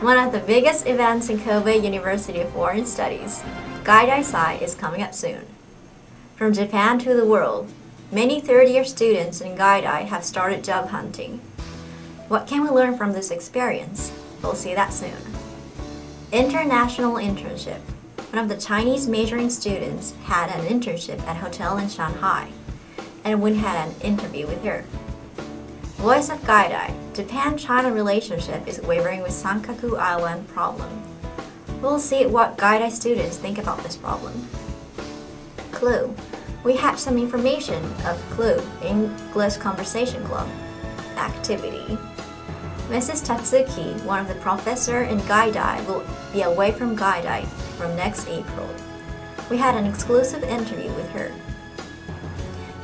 One of the biggest events in Kobe University of Foreign Studies, Gaidai is coming up soon. From Japan to the world, many third-year students in Gaidai have started job hunting. What can we learn from this experience? We'll see that soon. International internship. One of the Chinese majoring students had an internship at a hotel in Shanghai, and we had an interview with her. Voice of Gaidai. Japan-China relationship is wavering with Sankaku Island problem. We'll see what Gaidai students think about this problem. Clue. We have some information of Clue, English Conversation Club activity. Mrs. Tatsuki, one of the professors in Gaidai, will be away from Gaidai from next April. We had an exclusive interview with her.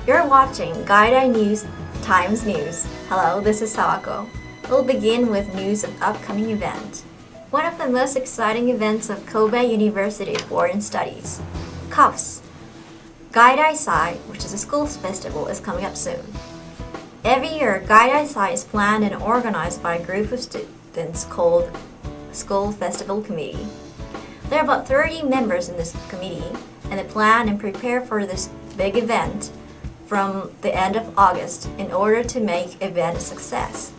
You're watching Gaidai News Times News. Hello, this is Sawako. We'll begin with news of upcoming event. One of the most exciting events of Kobe University of Foreign Studies, CUFS. Gaidai Sai, which is a schools festival, is coming up soon. Every year, Gaidai Sai is planned and organized by a group of students called School Festival Committee. There are about 30 members in this committee, and they plan and prepare for this big event from the end of August in order to make event a success.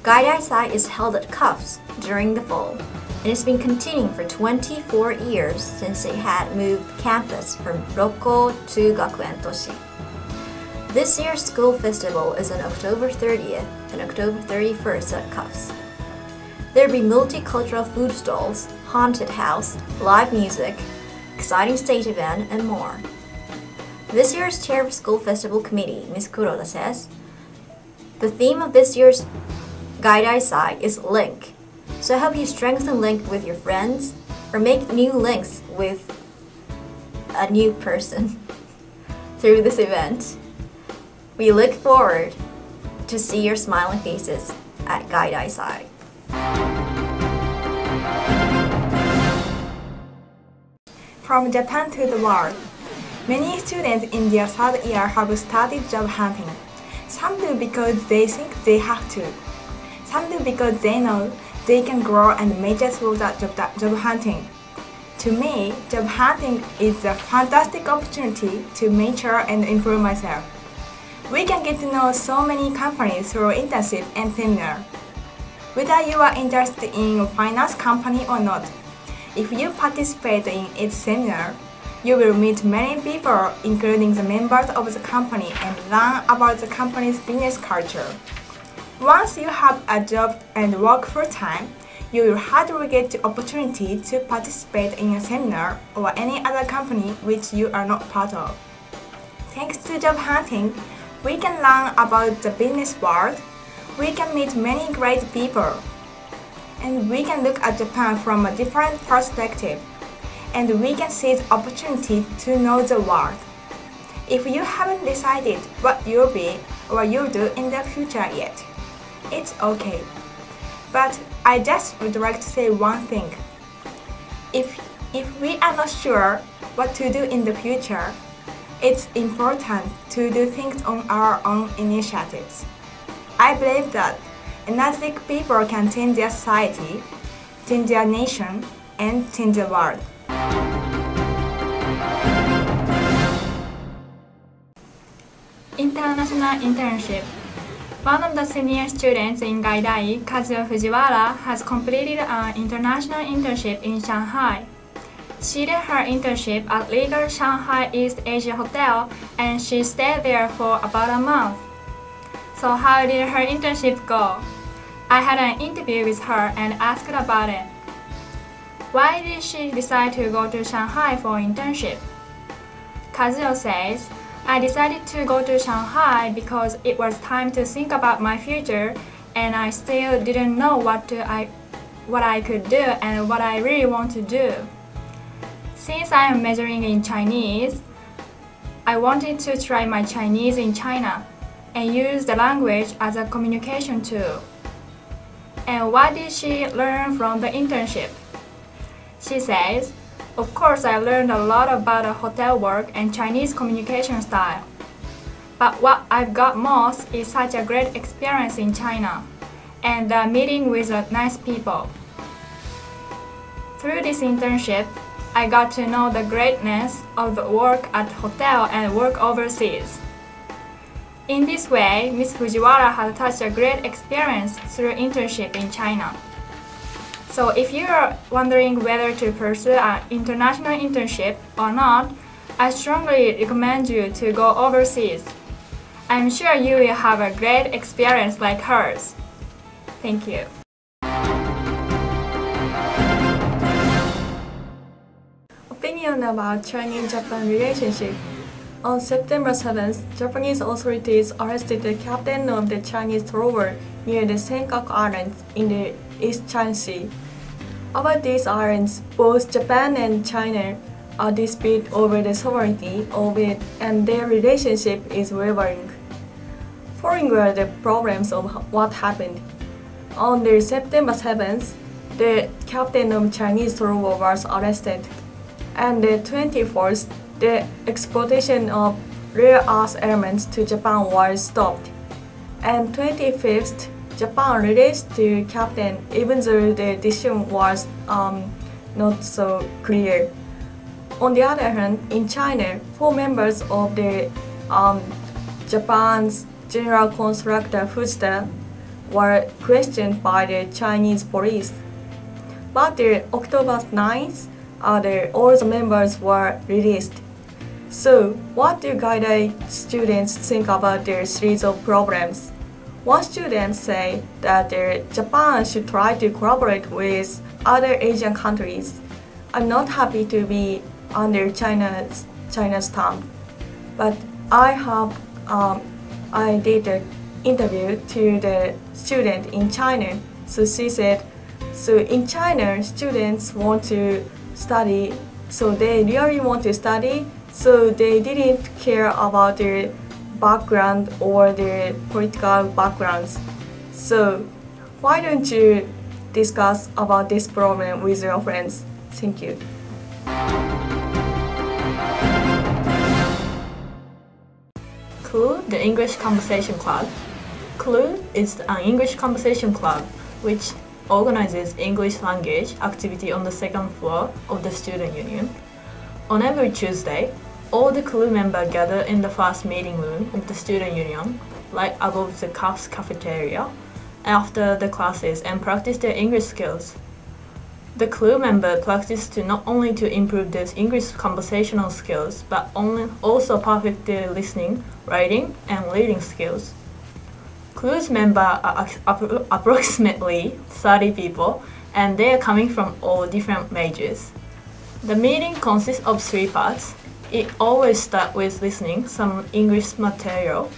Gaidai Sai is held at CUFS during the fall, and it's been continuing for 24 years since it had moved campus from Rokko to Gakuen Toshi. This year's school festival is on October 30th and October 31st at CUFS. There will be multicultural food stalls, haunted house, live music, exciting stage event, and more. This year's chair of School Festival Committee, Ms. Kuroda, says, the theme of this year's Gaidai Sai is link. So I hope you strengthen link with your friends or make new links with a new person through this event. We look forward to see your smiling faces at Gaidai Sai. From Japan to the world. Many students in their third year have started job hunting. Some do because they think they have to. Some do because they know they can grow and major through that job hunting. To me, job hunting is a fantastic opportunity to mature and improve myself. We can get to know so many companies through internship and seminar. Whether you are interested in a finance company or not, if you participate in its seminar, you will meet many people, including the members of the company, and learn about the company's business culture. Once you have a job and work full-time, you will hardly get the opportunity to participate in a seminar or any other company which you are not part of. Thanks to job hunting, we can learn about the business world, we can meet many great people, and we can look at Japan from a different perspective, and we can seize opportunity to know the world. If you haven't decided what you'll be or you'll do in the future yet, it's okay. But I just would like to say one thing. If we are not sure what to do in the future, it's important to do things on our own initiatives. I believe that energetic people can change their society, change their nation, and change the world. International internship. One of the senior students in Gaidai, Kazuo Fujiwara, has completed an international internship in Shanghai. She did her internship at Legal Shanghai East Asia Hotel, and she stayed there for about a month. So how did her internship go? I had an interview with her and asked about it. Why did she decide to go to Shanghai for internship? Kazuo says, I decided to go to Shanghai because it was time to think about my future, and I still didn't know what I could do and what I really want to do. Since I am majoring in Chinese, I wanted to try my Chinese in China and use the language as a communication tool. And what did she learn from the internship? She says, of course I learned a lot about hotel work and Chinese communication style. But what I've got most is such a great experience in China and meeting with nice people. Through this internship, I got to know the greatness of the work at hotel and work overseas. In this way, Ms. Fujiwara had such a great experience through internship in China. So if you are wondering whether to pursue an international internship or not, I strongly recommend you to go overseas. I'm sure you will have a great experience like hers. Thank you. Opinion about Chinese-Japan relationship. On September 7th, Japanese authorities arrested the captain of the Chinese rover near the Senkaku Islands in the East China Sea. About these islands, both Japan and China are dispute over the sovereignty of it, and their relationship is wavering. Following were the problems of what happened. On the September 7th, the captain of Chinese rover was arrested, and the 24th, the exportation of rare earth elements to Japan was stopped, and 25th, Japan released the captain even though the decision was not so clear. On the other hand, in China, 4 members of the Japan's general contractor Fujita were questioned by the Chinese police. But the October 9th, all the members were released. So, what do Gaidai students think about their series of problems? One student say that Japan should try to collaborate with other Asian countries. I'm not happy to be under China's thumb, but I did an interview to the student in China. So she said, so in China, students want to study, so they really want to study, so they didn't care about their background or their political backgrounds. So why don't you discuss about this problem with your friends? Thank you. CLU, the English Conversation Club. CLU is an English conversation club which organizes English language activity on the second floor of the student union. On every Tuesday, all the CLU members gather in the first meeting room of the student union, right above the cafeteria, after the classes and practice their English skills. The CLU member practice to not only to improve their English conversational skills, but also perfect their listening, writing, and reading skills. CLU's members are approximately 30 people, and they are coming from all different majors. The meeting consists of 3 parts. It always starts with listening some English material,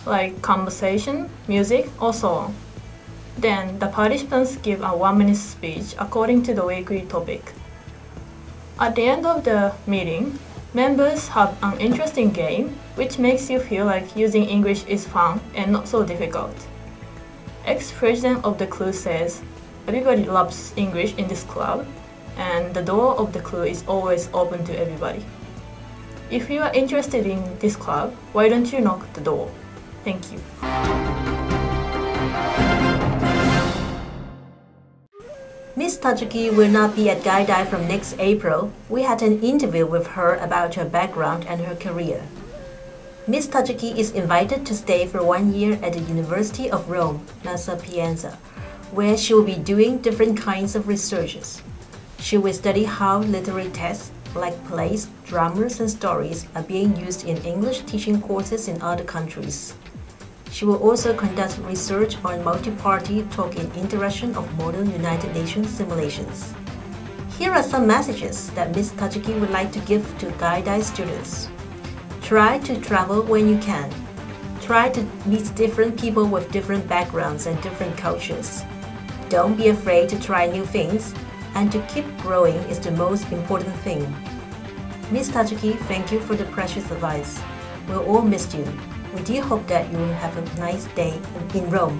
like conversation, music, or so on. Then the participants give a 1-minute speech according to the weekly topic. At the end of the meeting, members have an interesting game which makes you feel like using English is fun and not so difficult. Ex-president of the CLU says, everybody loves English in this club, and the door of the CLU is always open to everybody. If you are interested in this club, why don't you knock the door? Thank you. Miss Tatsuki will not be at Gaidai from next April. We had an interview with her about her background and her career. Miss Tatsuki is invited to stay for 1 year at the University of Rome, La Sapienza, where she will be doing different kinds of researches. She will study how literary texts, like plays, dramas, and stories, are being used in English teaching courses in other countries. She will also conduct research on multi-party talk and interaction of modern United Nations simulations. Here are some messages that Ms. Tatsuki would like to give to Gaidai students. Try to travel when you can. Try to meet different people with different backgrounds and different cultures. Don't be afraid to try new things, and to keep growing is the most important thing. Ms. Tatsuki, thank you for the precious advice. We'll all miss you. We do hope that you will have a nice day in Rome.